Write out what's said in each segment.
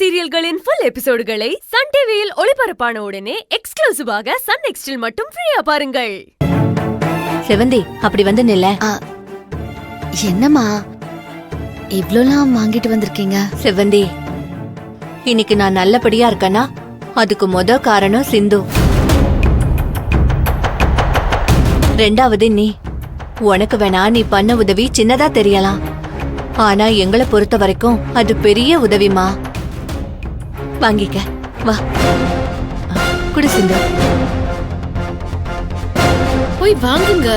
சீரியல்களின் full எபிசோடுகளை Sun டிவியில் ஒளிபரப்பான உடனே எக்ஸ்க்ளூசிவாக சன் நெக்ஸ்டில் மட்டும் ஃப்ரீயா பாருங்கள். செவந்தி, அப்படி வந்து நில்ல. என்னம்மா இவ்ளோலாம் வாங்கிட்டு வந்திருக்கீங்க? செவந்தி, இன்னைக்கு நான் நல்லபடியா இருக்கேனா அதுக்கு முத காரணம் சிந்து. ரெண்டாவது நீ. உனக்கு வேணா நீ பண்ண உதவி சின்னதா தெரியலாம், ஆனா எங்களை பொறுத்த வரைக்கும் அது பெரிய உதவிமா. வாங்கிக்க, வா. குடு சிந்து. போய் வாங்குங்க.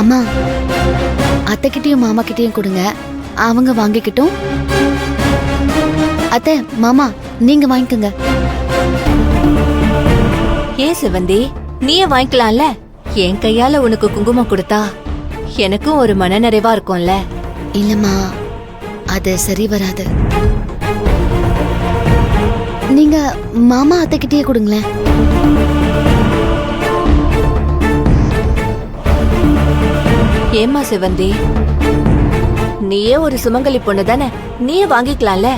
அம்மா, அத்தைக்கிட்டயும் மாமா கிட்டயும் கொடுங்க, அவங்க வாங்கிக்கிட்டும். அத்தை, மாமா நீங்க வாங்கிக்கோங்க. ஏன் செவந்தி, நீயே வாங்கிக்கலாம்ல. என் கையால உனக்கு குங்குமம் கொடுத்தா எனக்கும் ஒரு மன நிறைவா இருக்கும்ல. இல்லம்மா, அது சரி வராது. நீங்க மாமா அத்தைக்கிட்டயே கொடுங்களேன். ஏமா செவந்தி, நீயே ஒரு சுமங்கலி பொண்ணு தானே, நீயே வாங்கிக்கலாம்ல.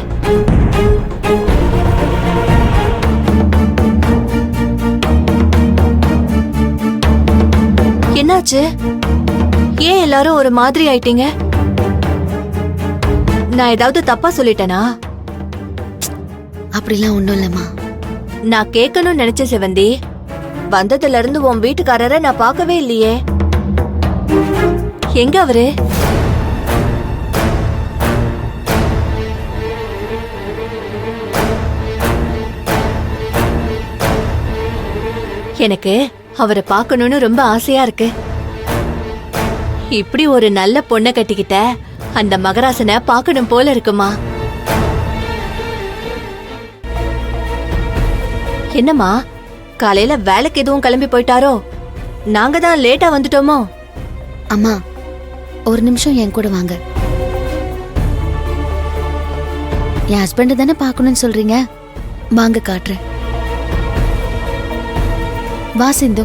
என்னாச்சு? ஏன் எல்லாரும் ஒரு மாதிரி ஆயிட்டீங்க? நான் ஏதாவது தப்பா சொல்லிட்டேனா? அப்படிலாம் ஒண்ணும் இல்லம்மா. நான் கேட்கணும்னு நினைச்சேன் செவந்தி. வந்ததுல இருந்து உன் வீட்டுக்காரரை நான் பார்க்கவே இல்லையே. எங்க அவரு? எனக்கு அவரை பார்க்கணும்னு ரொம்ப ஆசையா இருக்கு. இப்படி ஒரு நல்ல பொண்ணை கட்டிக்கிட்ட அந்த மகராசனை பார்க்கணும் போல இருக்குமா. என்னம்மா, காலையில வேலைக்கு எதுவும் கிளம்பி போயிட்டாரோ? நாங்க தான் லேட்டா வந்துட்டோமோ? அம்மா, ஒரு நிமிஷம் என் கூட வாங்க. என் ஹஸ்பண்ட் தானே பார்க்கணும்னு சொல்றீங்க, வாங்க காட்டுறேன். வா சிந்து.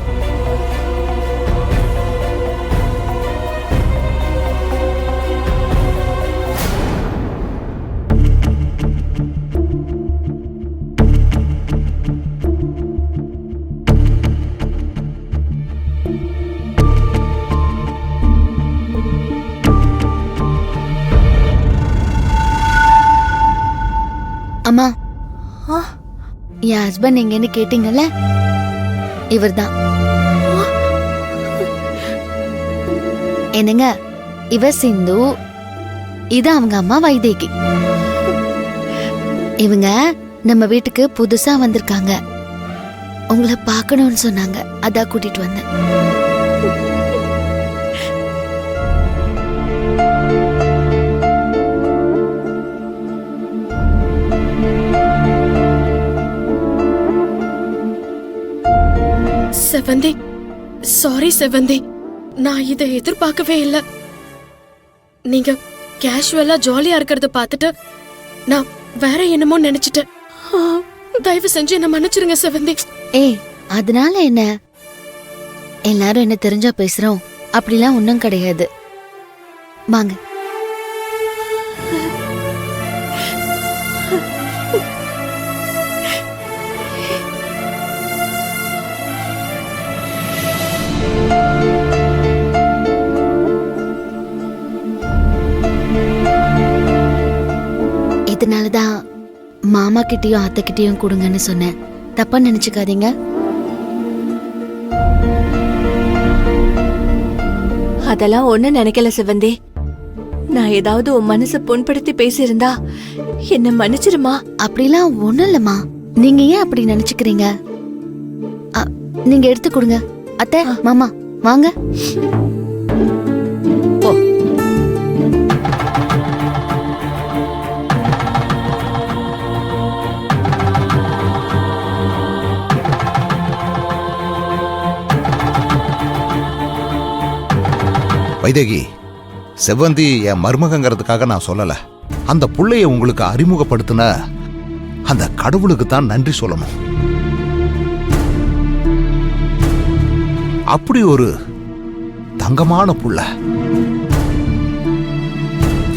அம்மா, என் ஹஸ்பண்ட் எங்கன்னு கேட்டீங்கல்ல, இவர்தான். என்னங்க, இவ சிந்து, இது அவங்க அம்மா வைதேகி. இவங்க நம்ம வீட்டுக்கு புதுசா வந்திருக்காங்க. உங்களை பார்க்கணும்னு சொன்னாங்க, அதான் கூட்டிட்டு வந்தேன். செவந்தி, சாரி செவந்தி, நான் இதை எதிர்பார்க்கவே இல்ல. நீங்க கேஷுவலா ஜாலியா இருக்கிறத பார்த்துட்டு நான் வேற என்னமோ நினைச்சிட்டேன். தயவு செஞ்சு என்ன மன்னிச்சிருங்க செவந்தி. ஏய், அதனால என்ன? எல்லாரும் என்ன தெரிஞ்சா பேசுறோம், அப்படிலாம் ஒன்னும் கிடையாது. வாங்க. இதனாலதான் மாமா கிட்டயும் அத்தை கிட்டயும் கொடுங்கன்னு சொன்னேன். தப்பா நினைச்சுக்காதீங்க. அதெல்லாம் ஒண்ணு நினைக்கல சிவந்தி. நான் ஏதாவது உன் மனசை புண்படுத்தி பேசியிருந்தா என்ன மன்னிச்சிருமா. அப்படிலாம் ஒண்ணும் இல்லம்மா. நீங்க ஏன் அப்படி நினைச்சுக்கிறீங்க? நீங்க எடுத்து கொடுங்க. அத்தை, மாமா வாங்க. வைதேகி, செவ்வந்தி என் மருமகங்கிறதுக்காக நான் சொல்லல. அந்த புள்ளைய உங்களுக்கு அறிமுகப்படுத்தின அந்த கடவுளுக்கு தான் நன்றி சொல்லணும். அப்படி ஒரு தங்கமான புள்ள.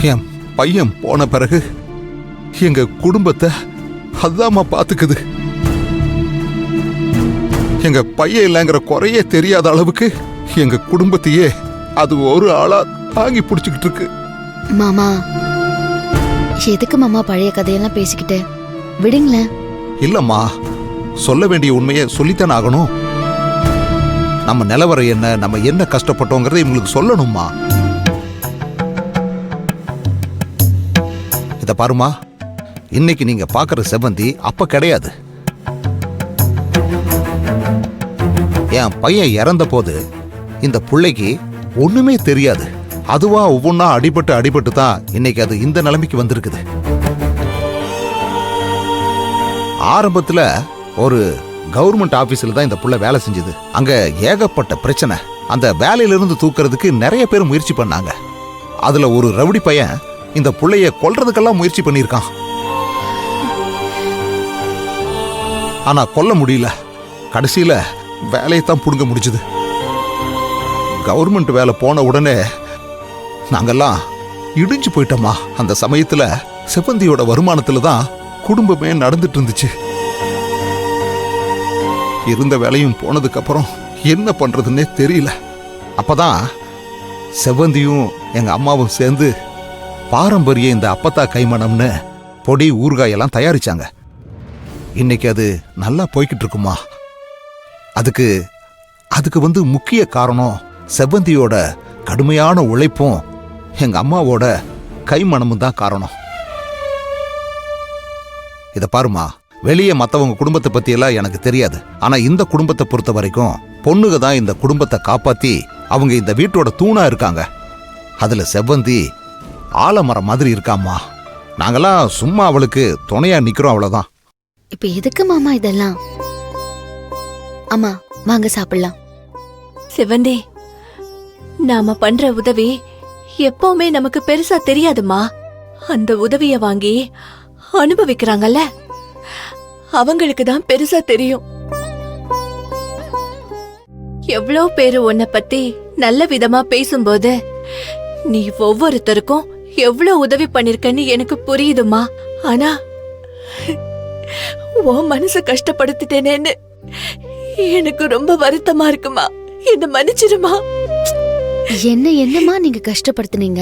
என் பையன் போன பிறகு எங்க குடும்பத்தை அதாம்மா பாத்துக்குது. எங்க பையன் இல்லைங்கிற குறையே தெரியாத அளவுக்கு எங்க குடும்பத்தையே அது ஒரு ஆளா தாங்கி பிடிச்சுக்கிட்டு இருக்கு. மாமா, எதுக்கு மாமா பழைய கதையெல்லாம் பேசிக்கிட்டு? விடுங்களேன். இல்லம்மா, சொல்ல வேண்டிய உண்மையை சொல்லித்தானே ஆகணும். நம்ம நிலவரம் என்ன, நம்ம என்ன கஷ்டப்பட்டோங்கிறத இவங்களுக்கு சொல்லணும்மா. இத பாருமா, இன்னைக்கு நீங்க பாக்குற செவ்வந்தி அப்ப கிடையாது. என் பையன் இறந்த போது இந்த புள்ளைக்கு ஒண்ணுமே தெரியாது. அதுவா ஒவ்வொன்னா அடிபட்டு தான் இன்னைக்கு அது இந்த நிலைமைக்கு வந்திருக்குது. ஆரம்பத்துல ஒரு கவர்மெண்ட் ஆபீஸ்ல தான் இந்த புள்ள வேலை செஞ்சது. அங்க ஏகப்பட்ட பிரச்சனை. அந்த வேலையிலிருந்து தூக்குறதுக்கு நிறைய பேர் முயற்சி பண்ணாங்க. அதுல ஒரு ரவுடி பையன் இந்த புள்ளைய கொல்றதுக்கெல்லாம் முயற்சி பண்ணியிருக்கான். ஆனா கொல்ல முடியல. கடைசியில வேலையைத்தான் புடுங்க முடிஞ்சது. கவர்மெண்ட் வேலை போன உடனே நாங்கெல்லாம் இடிஞ்சு போயிட்டோமா. அந்த சமயத்துல செவ்வந்தியோட வருமானத்துல தான் குடும்பமே நடந்துட்டு இருந்துச்சு. இருந்த வேலையும் போனதுக்கு அப்புறம் என்ன பண்றதுன்னே தெரியல. அப்பதான் செவ்வந்தியும் எங்க அம்மாவும் சேர்ந்து பாரம்பரிய இந்த அப்பத்தா கைமணம்னு பொடி ஊறுகாயெல்லாம் தயாரிச்சாங்க. இன்னைக்கு அது நல்லா போய்கிட்டு இருக்குமா. அதுக்கு முக்கிய காரணம் செவ்வந்தியோட கடுமையான உழைப்பும் எங்க அம்மாவோட கைமணமும் தான் காரணம். இத பாருமா, வெளியே மத்தவங்க குடும்பத்தை பத்தி எல்லாம் எனக்கு தெரியாது. ஆனா இந்த குடும்பத்தை பொறுத்த வரைக்கும் பொண்ணுங்க தான் இந்த குடும்பத்தை காப்பாத்தி அவங்க இந்த வீட்டோட தூணா இருக்காங்க. அதுல செவ்வந்தி ஆலமரம் மாதிரி இருக்காம்மா. நாங்கெல்லாம் சும்மா அவளுக்கு துணையா நிக்கிறோம், அவ்வளவுதான். இப்ப எதுக்கு மாமா இதெல்லாம்? அம்மா, வாங்க சாப்பிடலாம். செவந்தி, நாம பண்ற உதவி எப்பவுமே நமக்கு பெருசா தெரியாதுமா. அந்த உதவிய வாங்கி அனுபவிக்கிறாங்கல்ல, அவங்களுக்கு தான் பெருசா தெரியும். எவ்வளவு பேரு உன்னை பத்தி நல்ல விதமா பேசும்போது நீ ஒவ்வொருத்தருக்கும் எவ்வளவு உதவி பண்ணிருக்கன்னு எனக்கு புரியுதுமா. ஆனா உன் மனச கஷ்டப்படுத்திட்டேனேன்னு எனக்கு ரொம்ப வருத்தமா இருக்குமா. என்ன மன்னிச்சிருமா. என்னமா நீங்க கஷ்டப்படுத்துனீங்க?